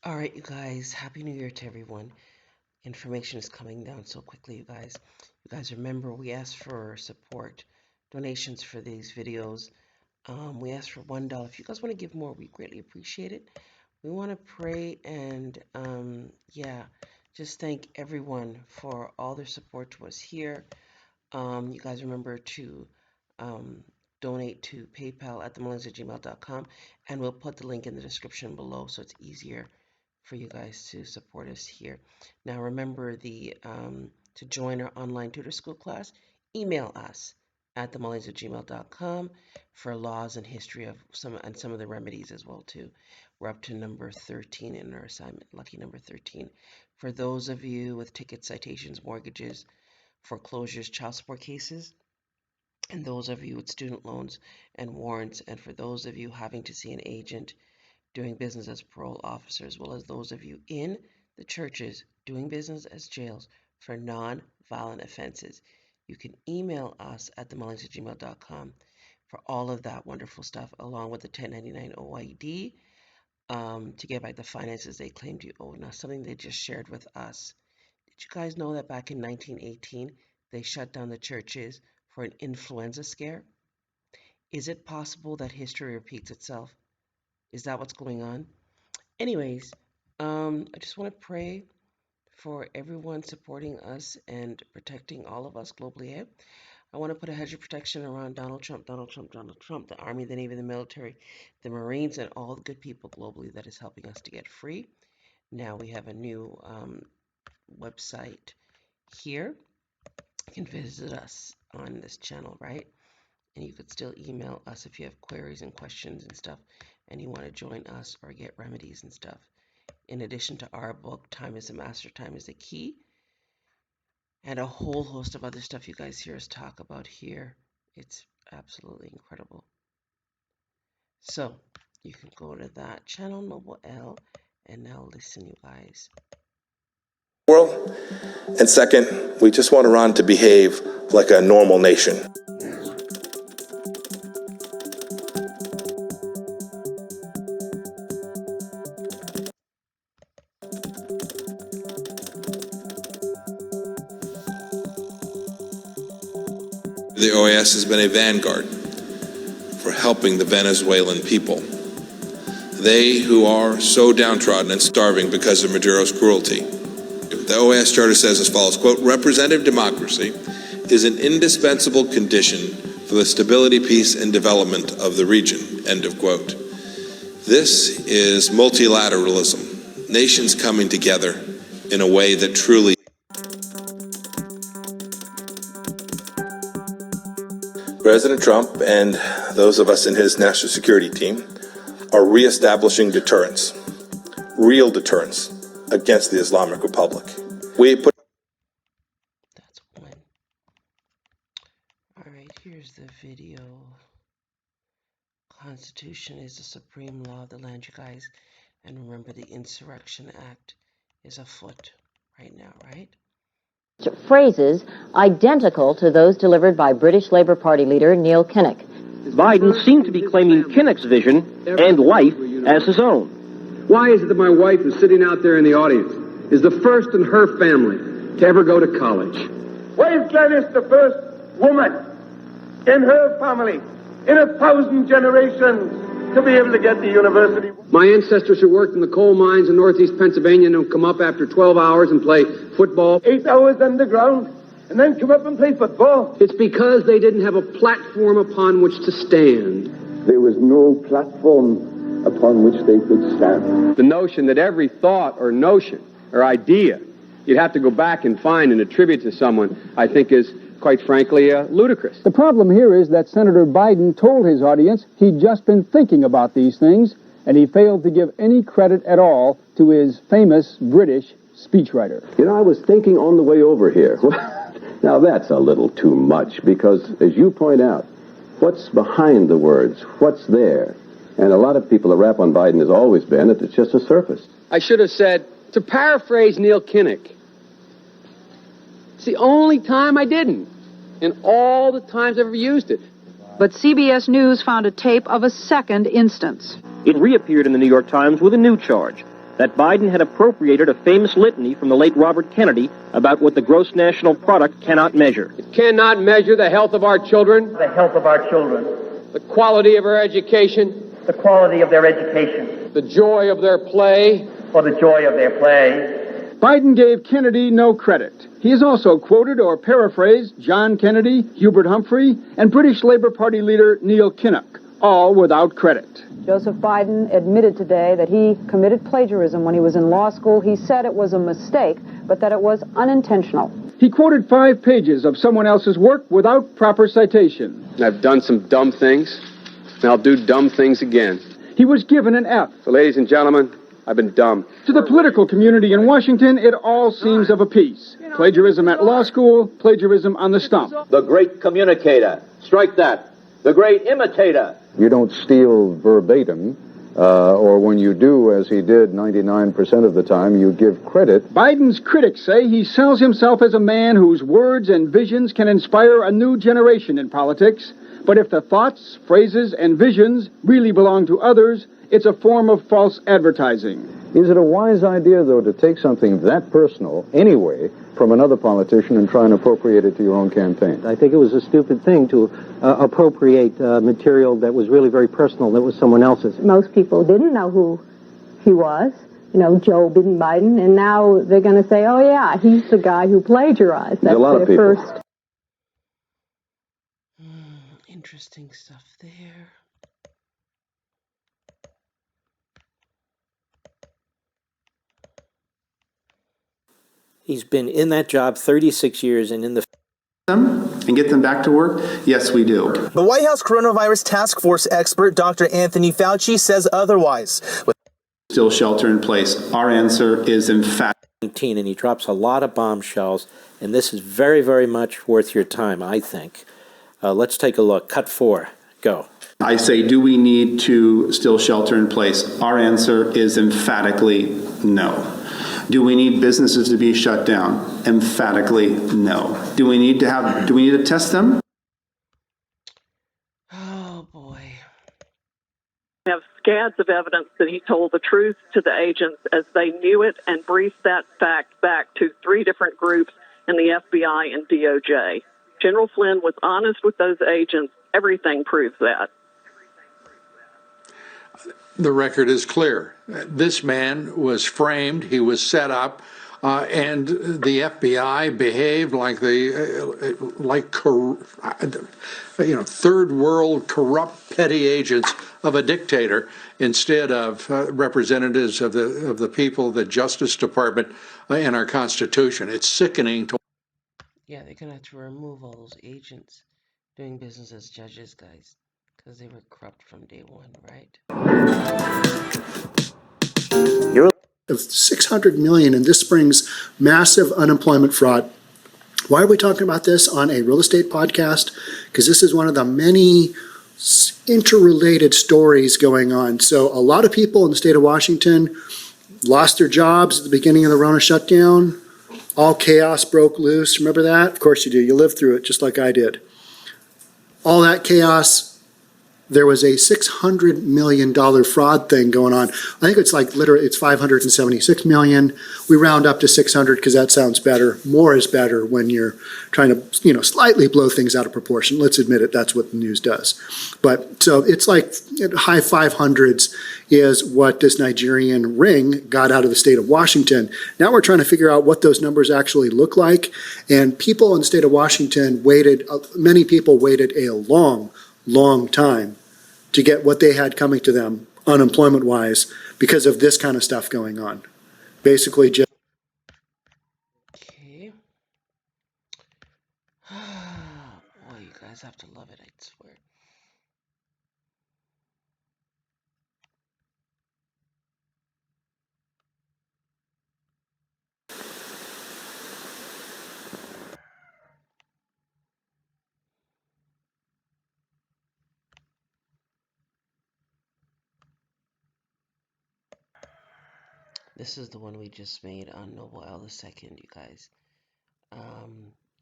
All right, you guys, Happy New Year to everyone. Information is coming down so quickly, you guys. You guys remember we asked for support, donations for these videos. We asked for $1. If you guys want to give more, we greatly appreciate it. We want to pray and, just thank everyone for all their support to us here. You guys remember to donate to PayPal at themillennials@gmail.com, and we'll put the link in the description below so it's easier for you guys to support us here. Now remember to join our online tutor school class, email us at themillennials@gmail.com for laws and history of some of the remedies as well too. We're up to number 13 in our assignment, lucky number 13. For those of you with tickets, citations, mortgages, foreclosures, child support cases, and those of you with student loans and warrants, and for those of you having to see an agent doing business as parole officer, as well as those of you in the churches doing business as jails for non-violent offenses. You can email us at themillennials@gmail.com for all of that wonderful stuff, along with the 1099 OID to get back the finances they claimed you owed. Now, something they just shared with us. Did you guys know that back in 1918, they shut down the churches for an influenza scare? Is it possible that history repeats itself? Is that what's going on? Anyways, I just want to pray for everyone supporting us and protecting all of us globally. Eh? I want to put a hedge of protection around Donald Trump, the Army, the Navy, the military, the Marines, and all the good people globally that is helping us to get free. Now we have a new website here. You can visit us on this channel, right? And you could still email us if you have queries and questions and stuff, and you want to join us or get remedies and stuff. In addition to our book, Time is the Master, Time is the Key, and a whole host of other stuff you guys hear us talk about here. It's absolutely incredible. So you can go to that channel, Noble L, and now listen, you guys. World. And second, we just want Iran to behave like a normal nation. The OAS has been a vanguard for helping the Venezuelan people. They who are so downtrodden and starving because of Maduro's cruelty. The OAS Charter says as follows, quote, representative democracy is an indispensable condition for the stability, peace, and development of the region, end of quote. This is multilateralism, nations coming together in a way that truly. President Trump and those of us in his national security team are reestablishing deterrence, real deterrence, against the Islamic Republic. That's one. All right, here's the video. Constitution is the supreme law of the land, you guys. And remember, the Insurrection Act is afoot right now, right? Phrases identical to those delivered by British Labour Party leader Neil Kinnock. Biden seemed to be claiming Kinnock's vision and life as his own. Why is it that my wife, who's sitting out there in the audience, is the first in her family to ever go to college? Why is Gladys the first woman in her family, in 1,000 generations, to be able to get to university? My ancestors who worked in the coal mines in northeast Pennsylvania don't come up after 12 hours and play football. 8 hours underground, and then come up and play football. It's because they didn't have a platform upon which to stand. There was no platform upon which they could stand. The notion that every thought or notion or idea you'd have to go back and find and attribute to someone, I think is, quite frankly, ludicrous. The problem here is that Senator Biden told his audience he'd just been thinking about these things, and he failed to give any credit at all to his famous British speechwriter. You know, I was thinking on the way over here. Now that's a little too much, because, as you point out, what's behind the words? What's there? And a lot of people, the rap on Biden has always been that it's just a surface. I should have said, to paraphrase Neil Kinnock, it's the only time I didn't, and all the times I've ever used it. But CBS News found a tape of a second instance. It reappeared in the New York Times with a new charge. that Biden had appropriated a famous litany from the late Robert Kennedy about what the gross national product cannot measure. It cannot measure the health of our children, the health of our children, the quality of our education, the quality of their education, the joy of their play, or the joy of their play. Biden gave Kennedy no credit. He has also quoted or paraphrased John Kennedy, Hubert Humphrey, and British Labour Party leader Neil Kinnock, all without credit. Joseph Biden admitted today that he committed plagiarism when he was in law school. He said it was a mistake, but that it was unintentional. He quoted 5 pages of someone else's work without proper citation. I've done some dumb things, and I'll do dumb things again. He was given an F. So, ladies and gentlemen, I've been dumb. To the political community in Washington, it all seems of a piece. Plagiarism at law school, plagiarism on the stump. The great communicator. Strike that. The great imitator. You don't steal verbatim, or when you do, as he did 99% of the time, you give credit. Biden's critics say he sells himself as a man whose words and visions can inspire a new generation in politics. But if the thoughts, phrases, and visions really belong to others, it's a form of false advertising. Is it a wise idea, though, to take something that personal, anyway, from another politician and try and appropriate it to your own campaign? I think it was a stupid thing to appropriate material that was really very personal, that was someone else's. Most people didn't know who he was, Joe Biden, and now they're going to say, oh, yeah, he's the guy who plagiarized. That's a lot of their people. first. Interesting stuff there. He's been in that job 36 years and in the and get them back to work? Yes, we do. The White House Coronavirus Task Force expert, Dr. Anthony Fauci, says otherwise. Still shelter in place. Our answer is emphatic. And he drops a lot of bombshells, and this is very, very much worth your time, I think. Let's take a look. Cut 4. Go. I say, do we need to still shelter in place? Our answer is emphatically no. Do we need businesses to be shut down? Emphatically no. Do we need to test them? Oh boy. We have scads of evidence that he told the truth to the agents as they knew it and briefed that fact back to 3 different groups in the FBI and DOJ. General Flynn was honest with those agents. Everything proves that. The record is clear. This man was framed, he was set up, and the FBI behaved like third world corrupt petty agents of a dictator instead of representatives of the people, the Justice Department, and our Constitution. It's sickening to. Yeah, they're gonna have to remove all those agents doing business as judges, guys, because they were corrupt from day one, right? Of 600 million in this spring's massive unemployment fraud. Why are we talking about this on a real estate podcast? Because this is one of the many interrelated stories going on. So a lot of people in the state of Washington lost their jobs at the beginning of the Rona shutdown. All chaos broke loose. Remember that? Of course you do. You lived through it just like I did. All that chaos. There was a $600 million fraud thing going on. I think it's like literally, it's 576 million. We round up to 600 because that sounds better. More is better when you're trying to, slightly blow things out of proportion. Let's admit it, that's what the news does. But so it's like high 500s is what this Nigerian ring got out of the state of Washington. Now we're trying to figure out what those numbers actually look like. And people in the state of Washington many people waited a long time to get what they had coming to them unemployment-wise because of this kind of stuff going on. Basically just... Okay. Boy, you guys have to love it, I swear. This is the one we just made on Noble L II, you guys.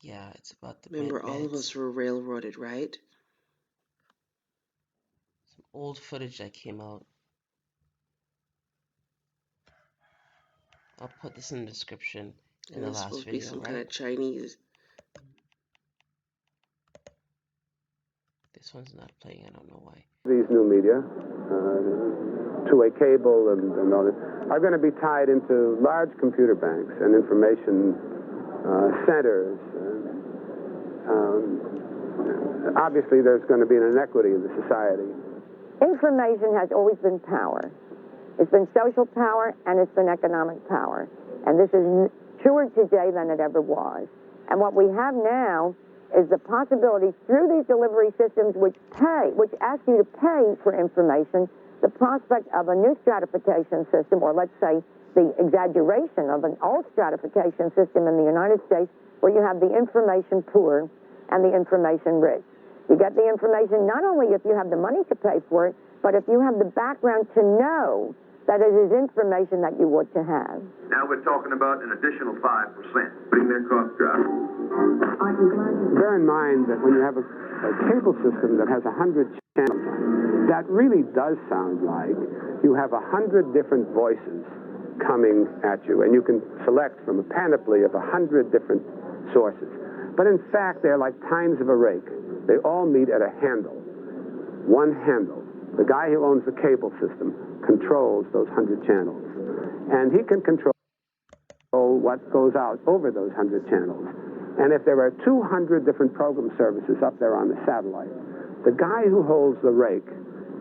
Yeah, it's about the Remember, all of us were railroaded, right? Some old footage that came out. I'll put this in the description in And the it's last supposed to be video, some right? kind of Chinese. This one's not playing, I don't know why. These new media, to a cable and all this, are going to be tied into large computer banks and information centers. Obviously, there's going to be an inequity in the society. Information has always been power. It's been social power and it's been economic power. And this is truer today than it ever was. And what we have now is the possibility through these delivery systems which ask you to pay for information, the prospect of a new stratification system, or let's say the exaggeration of an old stratification system in the United States where you have the information poor and the information rich. You get the information not only if you have the money to pay for it, but if you have the background to know that it is information that you ought to have. Now we're talking about an additional 5%, putting their cost drop. Bear in mind that when you have a cable system that has 100 channels on it, that really does sound like you have 100 different voices coming at you, and you can select from a panoply of 100 different sources. But in fact, they're like tines of a rake. They all meet at a handle, one handle. The guy who owns the cable system controls those 100 channels, and he can control what goes out over those 100 channels. And if there are 200 different program services up there on the satellite, the guy who holds the rake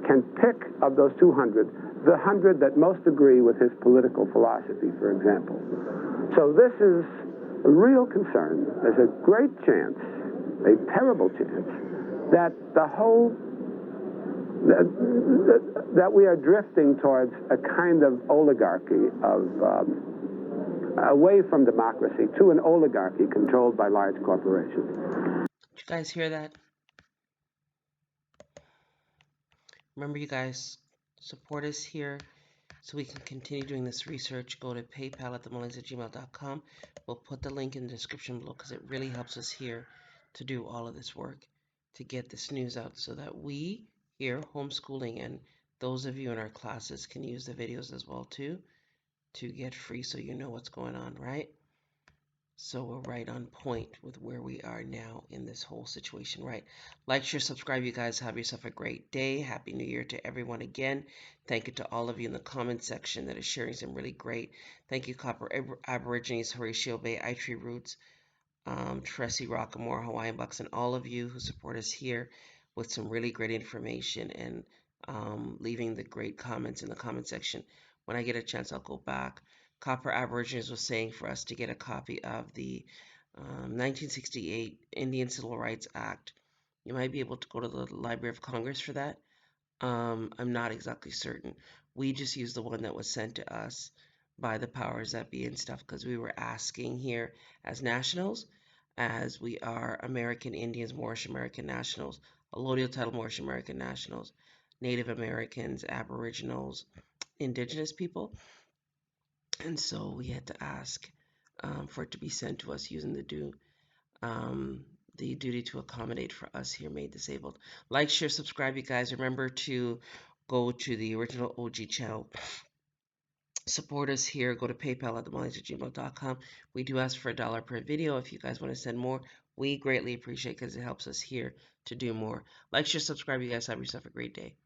can pick of those 200, the 100 that most agree with his political philosophy, for example. So this is a real concern. There's a great chance, a terrible chance, that the whole that we are drifting towards a kind of oligarchy of away from democracy to an oligarchy controlled by large corporations. Did you guys hear that? Remember, you guys, support us here so we can continue doing this research. Go to paypal@themullings@gmail.com. We'll put the link in the description below because it really helps us here to do all of this work to get this news out so that we here, homeschooling, and those of you in our classes can use the videos as well too to get free so you know what's going on, right? So we're right on point with where we are now in this whole situation, right? Like, share, subscribe, you guys. Have yourself a great day. Happy New Year to everyone again. Thank you to all of you in the comment section that is sharing some really great. Thank you, Copper Aborigines, Horatio Bay, iTree Roots, Tressie Rockamore, Hawaiian Bucks, and all of you who support us here with some really great information and leaving the great comments in the comment section. When I get a chance, I'll go back. Copper Aborigines was saying for us to get a copy of the 1968 Indian Civil Rights Act. You might be able to go to the Library of Congress for that. I'm not exactly certain. We just used the one that was sent to us by the powers that be and stuff because we were asking here as nationals, as we are American Indians, Moorish American nationals, allodial title Moorish American nationals, Native Americans, Aboriginals, Indigenous people. And so we had to ask for it to be sent to us using the duty to accommodate for us here made disabled. Like, share, subscribe, you guys. Remember to go to the original OG channel. Support us here. Go to paypal@themullings@gmail.com. We do ask for $1 per video. If you guys want to send more, we greatly appreciate it because it helps us here to do more. Like, share, subscribe, you guys. Have yourself a great day.